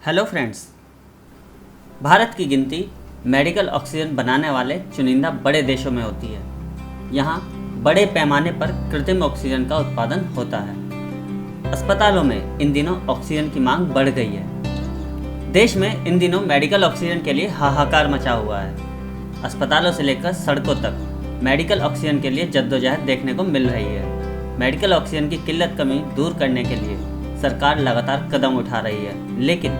Hello friends. Bharat की गिनती medical oxygen बनाने वाले चुनिंदा बड़े देशों में होती है। यहाँ बड़े पैमाने पर कृत्रिम ऑक्सीजन का उत्पादन होता है। अस्पतालों में इन दिनों ऑक्सीजन की मांग बढ़ गई है। देश में इन दिनों मेडिकल ऑक्सीजन के लिए हाहाकार मचा हुआ है। अस्पतालों से लेकर सड़कों तक मेडिकल ऑक्सीजन के लिए जद्दोजहद देखने को मिल रही है। मेडिकल ऑक्सीजन की किल्लत कमी दूर करने के लिए सरकार लगातार कदम उठा रही है, लेकिन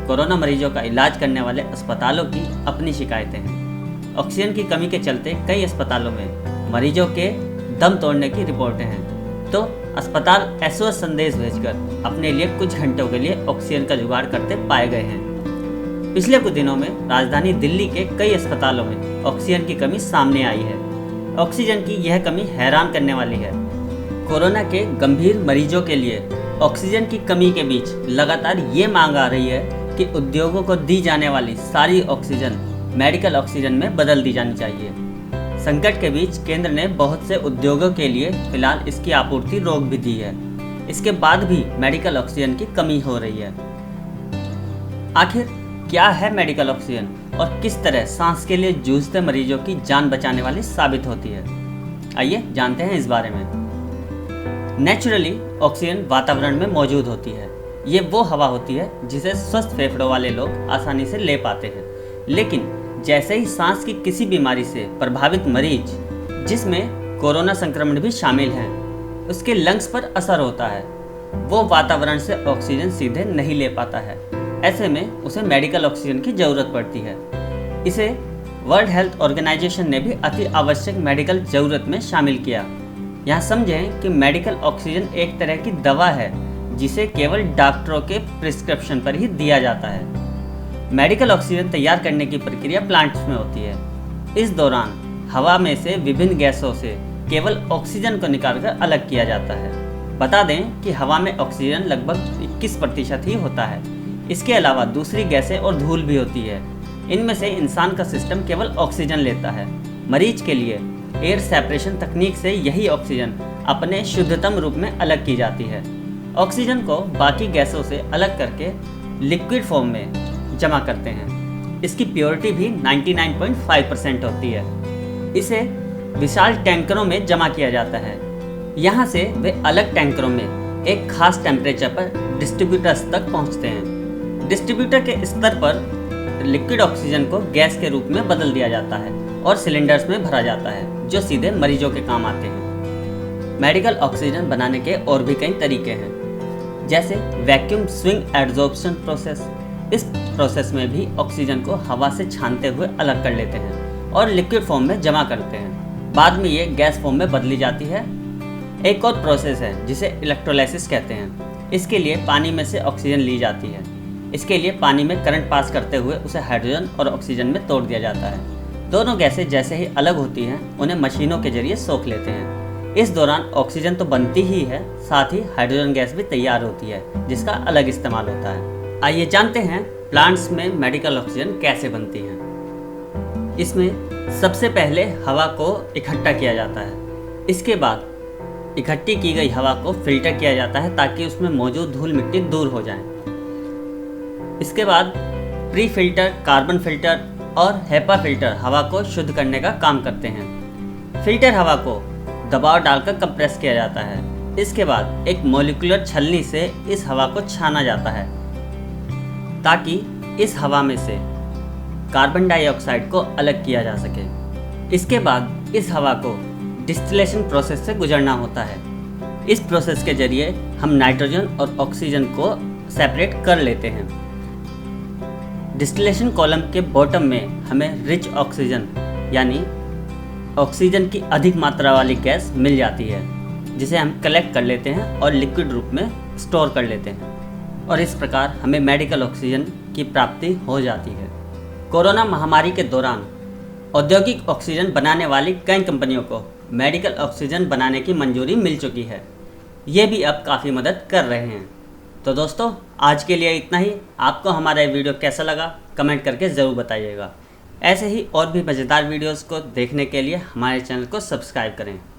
कोरोना मरीजों का इलाज करने वाले अस्पतालों की अपनी शिकायतें हैं। ऑक्सीजन की कमी के चलते कई अस्पतालों में मरीजों के दम तोड़ने की रिपोर्टें हैं, तो अस्पताल SOS संदेश भेजकर अपने लिए कुछ घंटों के लिए ऑक्सीजन का जुगाड़ करते पाए गए हैं। पिछले कुछ दिनों में राजधानी दिल्ली के कई अस्पतालों में ऑक्सीजन की कमी सामने आई है। ऑक्सीजन की यह कमी हैरान करने वाली है। कोरोना के गंभीर मरीजों के लिए ऑक्सीजन की कमी के बीच लगातार ये मांग आ रही है कि उद्योगों को दी जाने वाली सारी ऑक्सीजन मेडिकल ऑक्सीजन में बदल दी जानी चाहिए। संकट के बीच केंद्र ने बहुत से उद्योगों के लिए फिलहाल इसकी आपूर्ति रोक भी दी है। इसके बाद भी मेडिकल ऑक्सीजन की कमी हो रही है। आखिर क्या है मेडिकल ऑक्सीजन और किस तरह सांस के लिए जूझते मरीजों की जान बचाने वाली साबित होती है, आइए जानते हैं इस बारे में। नेचुरली ऑक्सीजन वातावरण में मौजूद होती है। ये वो हवा होती है जिसे स्वस्थ फेफड़ों वाले लोग आसानी से ले पाते हैं, लेकिन जैसे ही सांस की किसी बीमारी से प्रभावित मरीज, जिसमें कोरोना संक्रमण भी शामिल है, उसके लंग्स पर असर होता है, वो वातावरण से ऑक्सीजन सीधे नहीं ले पाता है। ऐसे में उसे मेडिकल ऑक्सीजन की ज़रूरत पड़ती है। इसे वर्ल्ड हेल्थ ऑर्गेनाइजेशन ने भी अति आवश्यक मेडिकल ज़रूरत में शामिल किया। यहाँ समझें कि मेडिकल ऑक्सीजन एक तरह की दवा है जिसे केवल डॉक्टरों के प्रिस्क्रिप्शन पर ही दिया जाता है। मेडिकल ऑक्सीजन तैयार करने की प्रक्रिया प्लांट्स में होती है। इस दौरान हवा में से विभिन्न गैसों से केवल ऑक्सीजन को निकालकर अलग किया जाता है। बता दें कि हवा में ऑक्सीजन लगभग 21% ही होता है। इसके अलावा दूसरी गैसें और धूल भी होती है। इनमें से इंसान का सिस्टम केवल ऑक्सीजन लेता है। मरीज के लिए एयर सेपरेशन तकनीक से यही ऑक्सीजन अपने शुद्धतम रूप में अलग की जाती है। ऑक्सीजन को बाकी गैसों से अलग करके लिक्विड फॉर्म में जमा करते हैं। इसकी प्योरिटी भी 99.5% होती है। इसे विशाल टैंकरों में जमा किया जाता है। यहाँ से वे अलग टैंकरों में एक खास टेम्परेचर पर डिस्ट्रीब्यूटर्स तक पहुँचते हैं। डिस्ट्रीब्यूटर के स्तर पर लिक्विड ऑक्सीजन को गैस के रूप में बदल दिया जाता है और सिलेंडर्स में भरा जाता है, जो सीधे मरीजों के काम आते हैं। मेडिकल ऑक्सीजन बनाने के और भी कई तरीके हैं, जैसे वैक्यूम स्विंग एडजॉर्प्शन प्रोसेस। इस प्रोसेस में भी ऑक्सीजन को हवा से छानते हुए अलग कर लेते हैं और लिक्विड फॉर्म में जमा करते हैं। बाद में ये गैस फॉर्म में बदली जाती है। एक और प्रोसेस है जिसे इलेक्ट्रोलाइसिस कहते हैं। इसके लिए पानी में से ऑक्सीजन ली जाती है। इसके लिए पानी में करंट पास करते हुए उसे हाइड्रोजन और ऑक्सीजन में तोड़ दिया जाता है। दोनों गैसें जैसे ही अलग होती हैं, उन्हें मशीनों के जरिए सोख लेते हैं। इस दौरान ऑक्सीजन तो बनती ही है, साथ ही हाइड्रोजन गैस भी तैयार होती है, जिसका अलग इस्तेमाल होता है। आइए जानते हैं प्लांट्स में मेडिकल ऑक्सीजन कैसे बनती है। इसमें सबसे पहले हवा को इकट्ठा किया जाता है। इसके बाद इकट्ठी की गई हवा को फिल्टर किया जाता है ताकि उसमें मौजूद धूल मिट्टी दूर हो जाए। इसके बाद प्री फिल्टर, कार्बन फिल्टर और हेपा फिल्टर हवा को शुद्ध करने का काम करते हैं। फिल्टर हवा को दबाव डालकर कंप्रेस किया जाता है। इसके बाद एक मॉलिक्यूलर छलनी से इस हवा को छाना जाता है ताकि इस हवा में से कार्बन डाइऑक्साइड को अलग किया जा सके। इसके बाद इस हवा को डिस्टिलेशन प्रोसेस से गुजरना होता है। इस प्रोसेस के जरिए हम नाइट्रोजन और ऑक्सीजन को सेपरेट कर लेते हैं। डिस्टिलेशन कॉलम के बॉटम में हमें रिच ऑक्सीजन यानी ऑक्सीजन की अधिक मात्रा वाली गैस मिल जाती है, जिसे हम कलेक्ट कर लेते हैं और लिक्विड रूप में स्टोर कर लेते हैं, और इस प्रकार हमें मेडिकल ऑक्सीजन की प्राप्ति हो जाती है। कोरोना महामारी के दौरान औद्योगिक ऑक्सीजन बनाने वाली कई कंपनियों को मेडिकल ऑक्सीजन बनाने की मंजूरी मिल चुकी है। ये भी अब काफ़ी मदद कर रहे हैं। तो दोस्तों, आज के लिए इतना ही। आपको हमारा ये वीडियो कैसा लगा कमेंट करके ज़रूर बताइएगा। ऐसे ही और भी मज़ेदार वीडियोस को देखने के लिए हमारे चैनल को सब्सक्राइब करें।